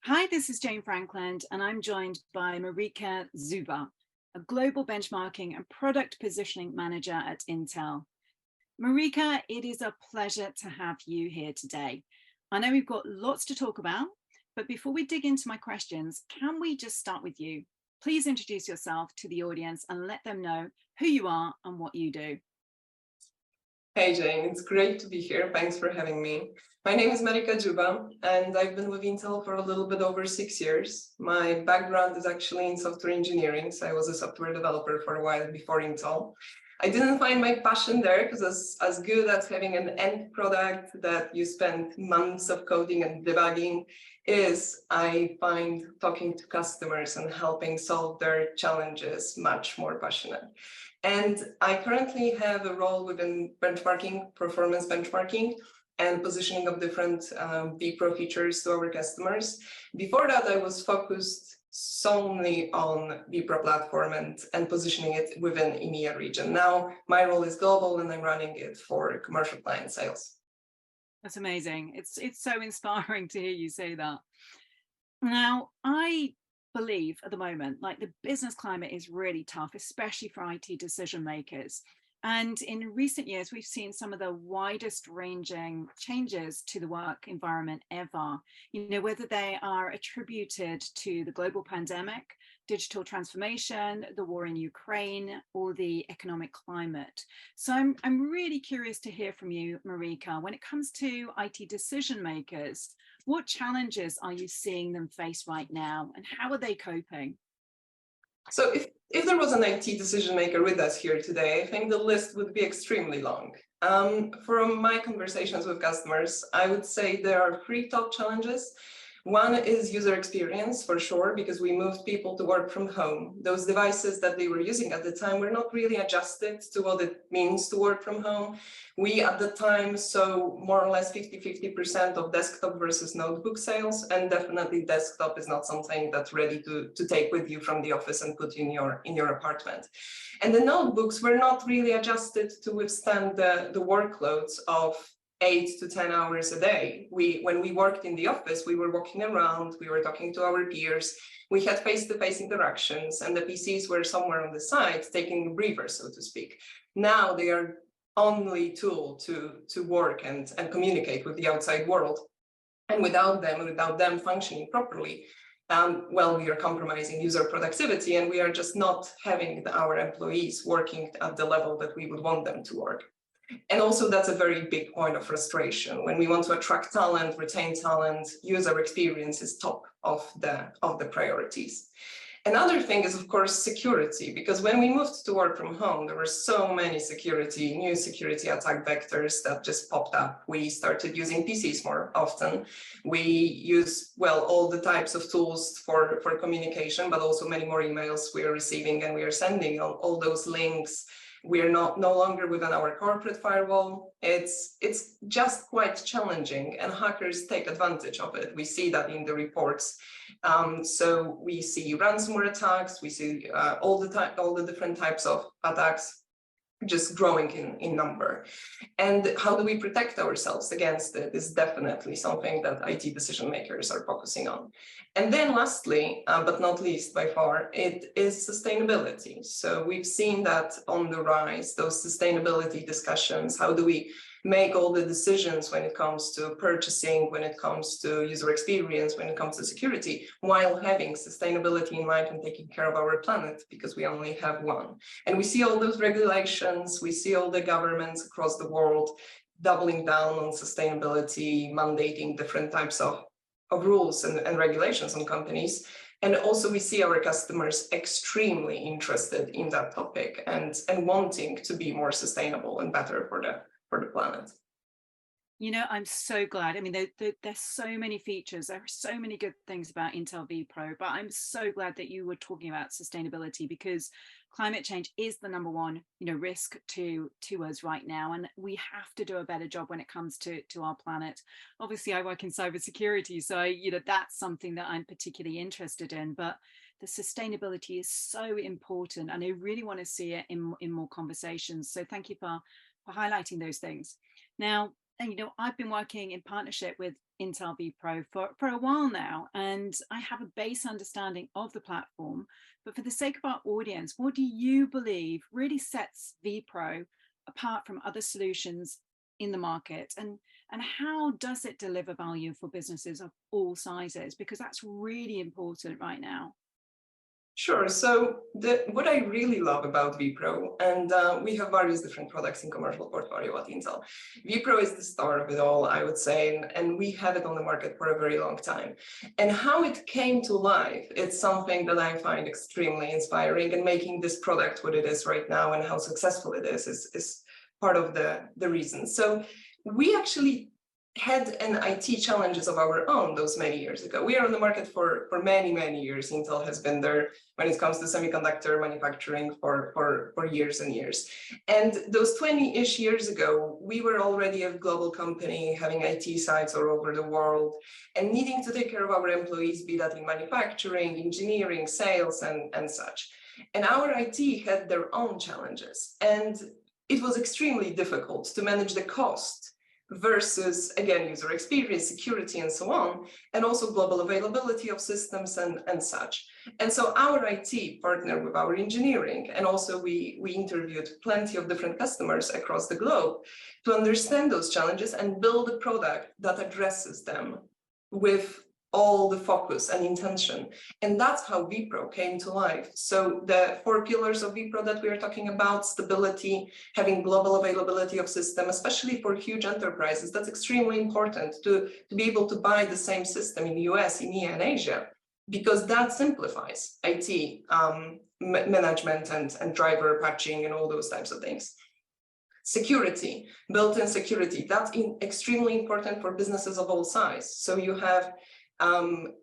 Hi, this is Jane Frankland, and I'm joined by Marika Dziuba, a global benchmarking and product positioning manager at Intel. Marika, it is a pleasure to have you here today. I know we've got lots to talk about, but before we dig into my questions, can we just start with you? Please introduce yourself to the audience and let them know who you are and what you do. Hey Jane, it's great to be here. Thanks for having me. My name is Marika Dziuba, and I've been with Intel for a little bit over 6 years. My background is actually in software engineering, so I was a software developer for a while before Intel. I didn't find my passion there because as good as having an end product that you spend months of coding and debugging is, I find talking to customers and helping solve their challenges much more passionate. And I currently have a role within benchmarking, performance benchmarking, and positioning of different vPro features to our customers. Before that, I was focused solely on vPro platform and positioning it within EMEA region. Now, my role is global, and I'm running it for commercial client sales. That's amazing. It's so inspiring to hear you say that. Now, I believe at the moment, like the business climate is really tough, especially for IT decision makers. And in recent years, we've seen some of the widest ranging changes to the work environment ever, whether they are attributed to the global pandemic, digital transformation, the war in Ukraine, or the economic climate. So I'm really curious to hear from you, Marika, when it comes to IT decision makers, what challenges are you seeing them face right now, and how are they coping? So if there was an IT decision maker with us here today, I think the list would be extremely long. From my conversations with customers, I would say there are three top challenges. One is user experience, for sure, because we moved people to work from home. Those devices that they were using at the time were not really adjusted to what it means to work from home. We, at the time, saw more or less 50-50% of desktop versus notebook sales, and definitely desktop is not something that's ready to take with you from the office and put in your apartment. And the notebooks were not really adjusted to withstand the workloads of 8 to 10 hours a day. When we worked in the office, we were walking around, we were talking to our peers, we had face-to-face interactions, and the PCs were somewhere on the side, taking a breather, so to speak. Now they are only tool to work and communicate with the outside world. And without them functioning properly, we are compromising user productivity, and we are just not having our employees working at the level that we would want them to work. And also, that's a very big point of frustration. When we want to attract talent, retain talent, user experience is top of the priorities. Another thing is, of course, security, because when we moved to work from home, there were so many new security attack vectors that just popped up. We started using PCs more often. We use, all the types of tools for communication, but also many more emails we are receiving and we are sending all those links. We are no longer within our corporate firewall. It's just quite challenging, and hackers take advantage of it. We see that in the reports. So we see ransomware attacks. We see all the different types of attacks just growing in number. And how do we protect ourselves against it is definitely something that IT decision makers are focusing on. And then lastly, but not least by far, it is sustainability. So we've seen that on the rise, those sustainability discussions. How do we make all the decisions when it comes to purchasing, when it comes to user experience, when it comes to security, while having sustainability in mind and taking care of our planet, because we only have one. And we see all those regulations, we see all the governments across the world doubling down on sustainability, mandating different types of rules and regulations on companies. And also we see our customers extremely interested in that topic and wanting to be more sustainable and better for the planet. I'm so glad. I mean, there's so many features. There are so many good things about Intel vPro, but I'm so glad that you were talking about sustainability, because climate change is the number one, risk to us right now. And we have to do a better job when it comes to our planet. Obviously, I work in cybersecurity, so, that's something that I'm particularly interested in. But the sustainability is so important, and I really want to see it in more conversations. So thank you for highlighting those things. Now, and I've been working in partnership with Intel vPro for a while now, and I have a base understanding of the platform. But for the sake of our audience, what do you believe really sets vPro apart from other solutions in the market, and how does it deliver value for businesses of all sizes? Because that's really important right now. Sure. So what I really love about vPro, and we have various different products in commercial portfolio at Intel. vPro is the star of it all, I would say, and we have it on the market for a very long time. And how it came to life, it's something that I find extremely inspiring, and making this product what it is right now and how successful it is part of the reason. So we actually had an IT challenges of our own those many years ago. We are on the market for many, many years. Intel has been there when it comes to semiconductor manufacturing for years and years. And those 20-ish years ago, we were already a global company having IT sites all over the world and needing to take care of our employees, be that in manufacturing, engineering, sales, and such. And our IT had their own challenges. And it was extremely difficult to manage the cost versus, again, user experience, security, and so on, and also global availability of systems and such. And so our IT partnered with our engineering, and also we interviewed plenty of different customers across the globe to understand those challenges and build a product that addresses them with all the focus and intention. And that's how vPro came to life. So the 4 pillars of vPro that we are talking about: stability, having global availability of system, especially for huge enterprises. That's extremely important to be able to buy the same system in the US, EMEA, and Asia, because that simplifies IT management and driver patching and all those types of things. Security, built-in security, that's extremely important for businesses of all size. So you have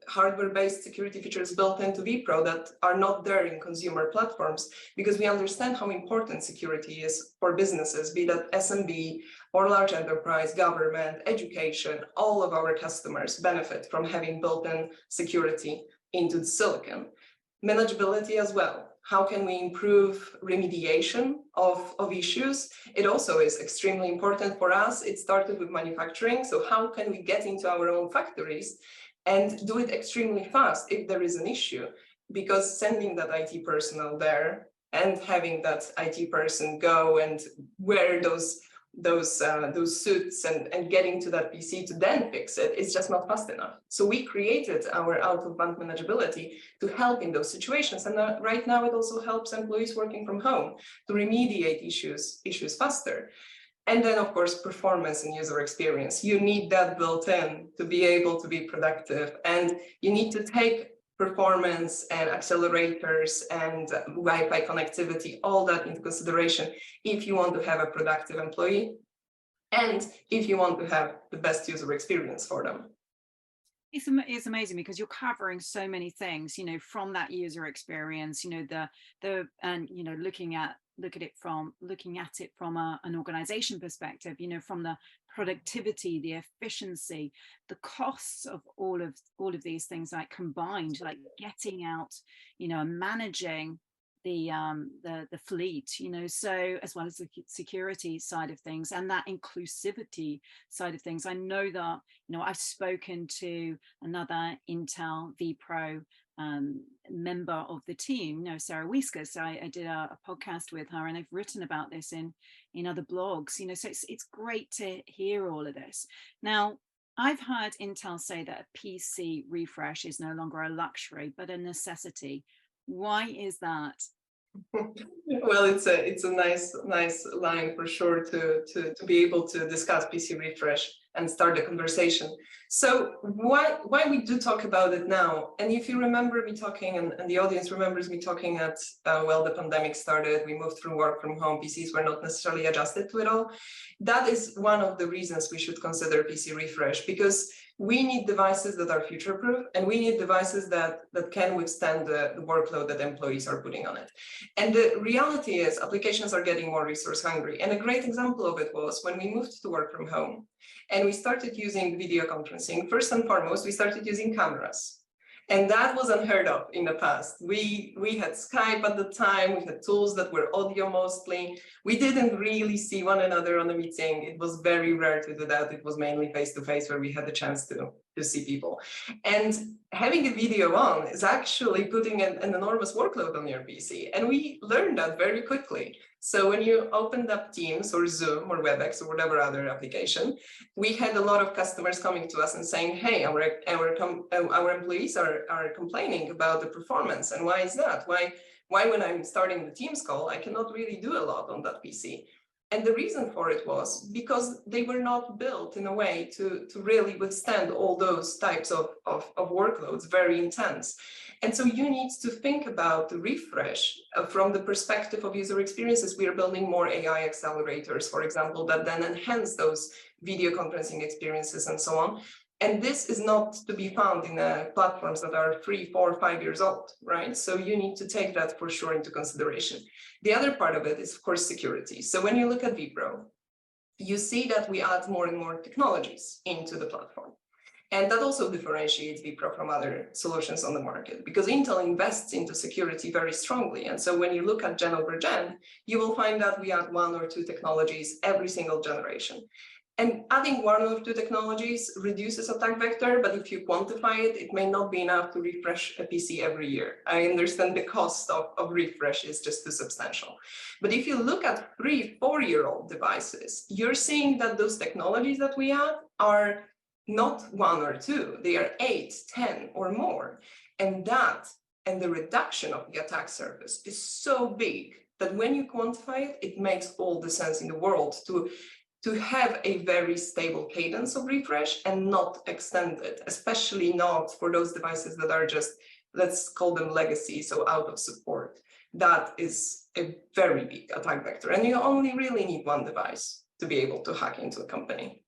hardware-based security features built into vPro that are not there in consumer platforms, because we understand how important security is for businesses, be that SMB or large enterprise, government, education. All of our customers benefit from having built-in security into the silicon. Manageability as well. How can we improve remediation of issues? It also is extremely important for us. It started with manufacturing. So how can we get into our own factories and do it extremely fast if there is an issue? Because sending that IT personnel there and having that IT person go and wear those suits and getting to that PC to then fix it is just not fast enough. So we created our out-of-band manageability to help in those situations. And right now it also helps employees working from home to remediate issues faster. And then, of course, performance and user experience. You need that built in to be able to be productive. And you need to take performance and accelerators and Wi-Fi connectivity, all that into consideration if you want to have a productive employee and if you want to have the best user experience for them. It's amazing because you're covering so many things, from that user experience, looking at it from an organization perspective, from the productivity, the efficiency, the costs of all of these things, like combined, like getting out, and managing the fleet, so as well as the security side of things and that inclusivity side of things. I know that, I've spoken to another Intel vPro member of the team, Sarah Wieskas. I did a podcast with her, and I've written about this in other blogs, so it's great to hear all of this. Now, I've heard Intel say that a PC refresh is no longer a luxury, but a necessity. Why is that? Well, it's a nice line for sure to be able to discuss PC refresh and start the conversation. So why we do talk about it now, and if you remember me talking, and the audience remembers me talking at, the pandemic started, we moved through work from home, PCs were not necessarily adjusted to it all. That is one of the reasons we should consider PC refresh, because we need devices that are future-proof, and we need devices that can withstand the workload that employees are putting on it. And the reality is applications are getting more resource hungry. And a great example of it was when we moved to work from home and we started using video conferencing. First and foremost, we started using cameras. And that was unheard of in the past. We had Skype at the time, we had tools that were audio mostly. We didn't really see one another on a meeting. It was very rare to do that. It was mainly face-to-face where we had the chance to see people. And having a video on is actually putting an enormous workload on your PC. And we learned that very quickly. So when you opened up Teams or Zoom or WebEx or whatever other application, we had a lot of customers coming to us and saying, hey, our employees are complaining about the performance. And why is that? Why when I'm starting the Teams call, I cannot really do a lot on that PC? And the reason for it was because they were not built in a way to really withstand all those types of workloads, very intense. And so you need to think about the refresh from the perspective of user experiences. We are building more AI accelerators, for example, that then enhance those video conferencing experiences and so on. And this is not to be found in platforms that are 3, 4, 5 years old, right? So you need to take that for sure into consideration. The other part of it is, of course, security. So when you look at vPro, you see that we add more and more technologies into the platform. And that also differentiates vPro from other solutions on the market, because Intel invests into security very strongly. And so when you look at gen over gen, you will find that we add 1 or 2 technologies every single generation. And adding 1 or 2 technologies reduces attack vector, but if you quantify it, it may not be enough to refresh a PC every year. I understand the cost of refresh is just too substantial. But if you look at 3, 4-year-old devices, you're seeing that those technologies that we add are not 1 or 2, they are 8, 10 or more. And the reduction of the attack surface is so big that when you quantify it, it makes all the sense in the world to have a very stable cadence of refresh and not extend it, especially not for those devices that are just, let's call them legacy, so out of support. That is a very big attack vector. And you only really need 1 device to be able to hack into a company.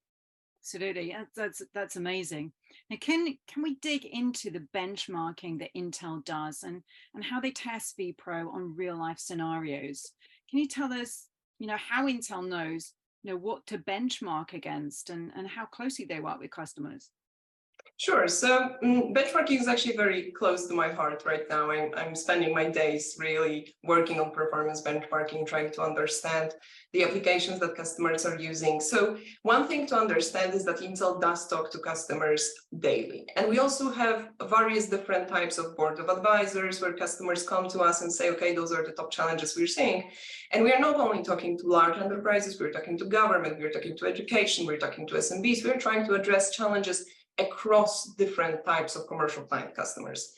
Absolutely, that's amazing. Now, can we dig into the benchmarking that Intel does and how they test vPro on real life scenarios? Can you tell us, how Intel knows, what to benchmark against and how closely they work with customers? Sure. So benchmarking is actually very close to my heart right now. I'm spending my days really working on performance benchmarking, trying to understand the applications that customers are using. So one thing to understand is that Intel does talk to customers daily. And we also have various different types of board of advisors where customers come to us and say, okay, those are the top challenges we're seeing. And we are not only talking to large enterprises, we're talking to government, we're talking to education, we're talking to SMBs, we're trying to address challenges across different types of commercial client customers.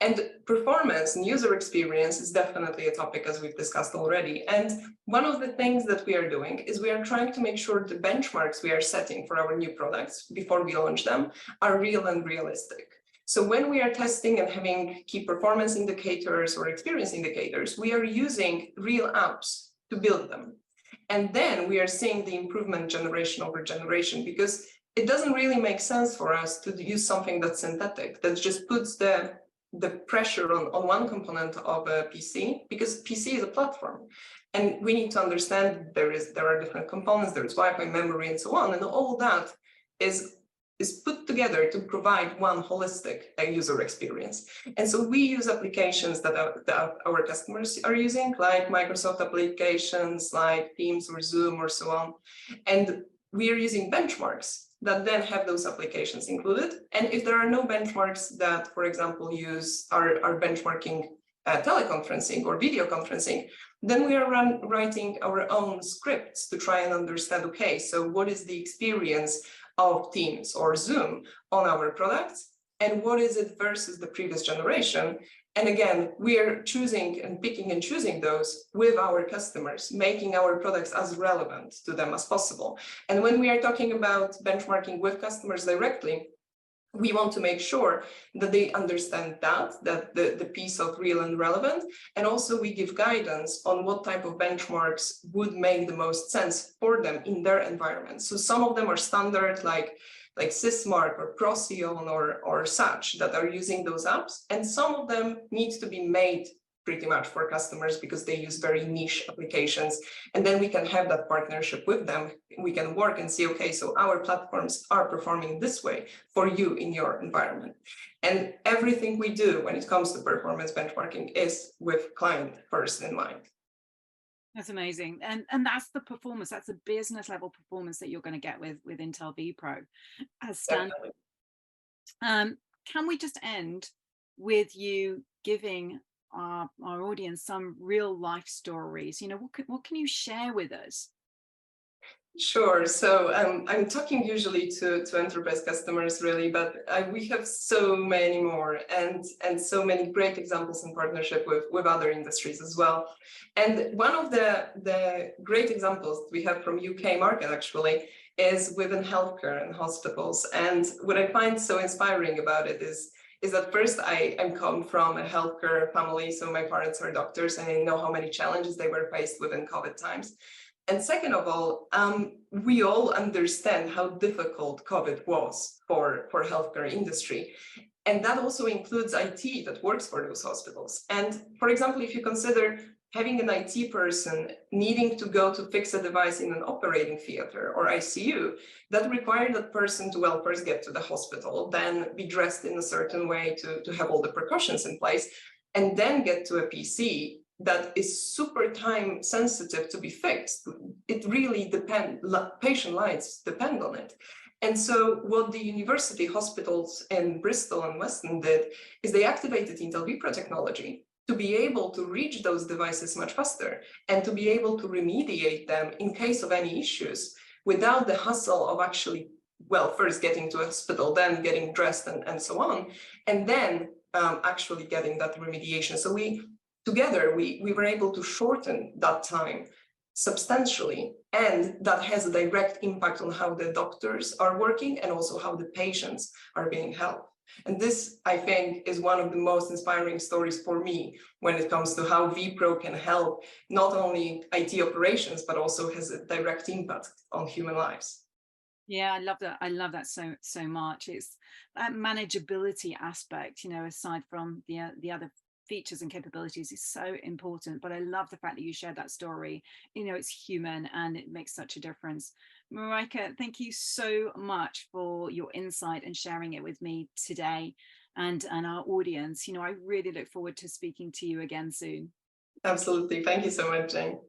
And performance and user experience is definitely a topic, as we've discussed already. And one of the things that we are doing is we are trying to make sure the benchmarks we are setting for our new products before we launch them are real and realistic. So when we are testing and having key performance indicators or experience indicators, we are using real apps to build them. And then we are seeing the improvement generation over generation, because it doesn't really make sense for us to use something that's synthetic, that just puts the pressure on one component of a PC, because PC is a platform. And we need to understand there are different components, there's Wi-Fi, memory, and so on. And all that is put together to provide one holistic user experience. And so we use applications that our customers are using, like Microsoft applications, like Teams or Zoom or so on. And we are using benchmarks that then have those applications included. And if there are no benchmarks that, for example, are benchmarking teleconferencing or video conferencing, then we are writing our own scripts to try and understand, okay, so what is the experience of Teams or Zoom on our products, and what is it versus the previous generation? And again, we are choosing and picking and choosing those with our customers, making our products as relevant to them as possible. And when we are talking about benchmarking with customers directly, we want to make sure that they understand that the piece of real and relevant. And also we give guidance on what type of benchmarks would make the most sense for them in their environment. So some of them are standard, like Sysmark or Procyon or such, that are using those apps. And some of them need to be made pretty much for customers because they use very niche applications. And then we can have that partnership with them. We can work and see, okay, so our platforms are performing this way for you in your environment. And everything we do when it comes to performance benchmarking is with client first in mind. That's amazing. And that's the performance, that's the business level performance that you're going to get with Intel vPro as standard. Can we just end with you giving our audience some real life stories? You know, what can you share with us? Sure. So I'm talking usually to enterprise customers, really, but we have so many more and so many great examples in partnership with other industries as well. And one of the great examples we have from UK market actually is within healthcare and hospitals. And what I find so inspiring about it is that first I'm come from a healthcare family, so my parents are doctors, and I know how many challenges they were faced with in COVID times. And second of all, we all understand how difficult COVID was for healthcare industry. And that also includes IT that works for those hospitals. And for example, if you consider having an IT person needing to go to fix a device in an operating theater or ICU, that required that person to, well, first get to the hospital, then be dressed in a certain way to have all the precautions in place, and then get to a PC that is super time sensitive to be fixed. It really depends, patient lives depend on it. And so what the university hospitals in Bristol and Weston did is they activated Intel vPro technology to be able to reach those devices much faster and to be able to remediate them in case of any issues without the hassle of actually, well, first getting to a hospital, then getting dressed and so on, and then actually getting that remediation. So together, we were able to shorten that time substantially, and that has a direct impact on how the doctors are working and also how the patients are being helped. And this, I think, is one of the most inspiring stories for me when it comes to how vPro can help not only IT operations, but also has a direct impact on human lives. Yeah, I love that. I love that so much. It's that manageability aspect, you know, aside from the other features and capabilities, is so important. But I love the fact that you shared that story. You know, it's human and it makes such a difference. Marika, thank you so much for your insight and sharing it with me today and our audience. You know, I really look forward to speaking to you again soon. Absolutely. Thank you so much, Jane.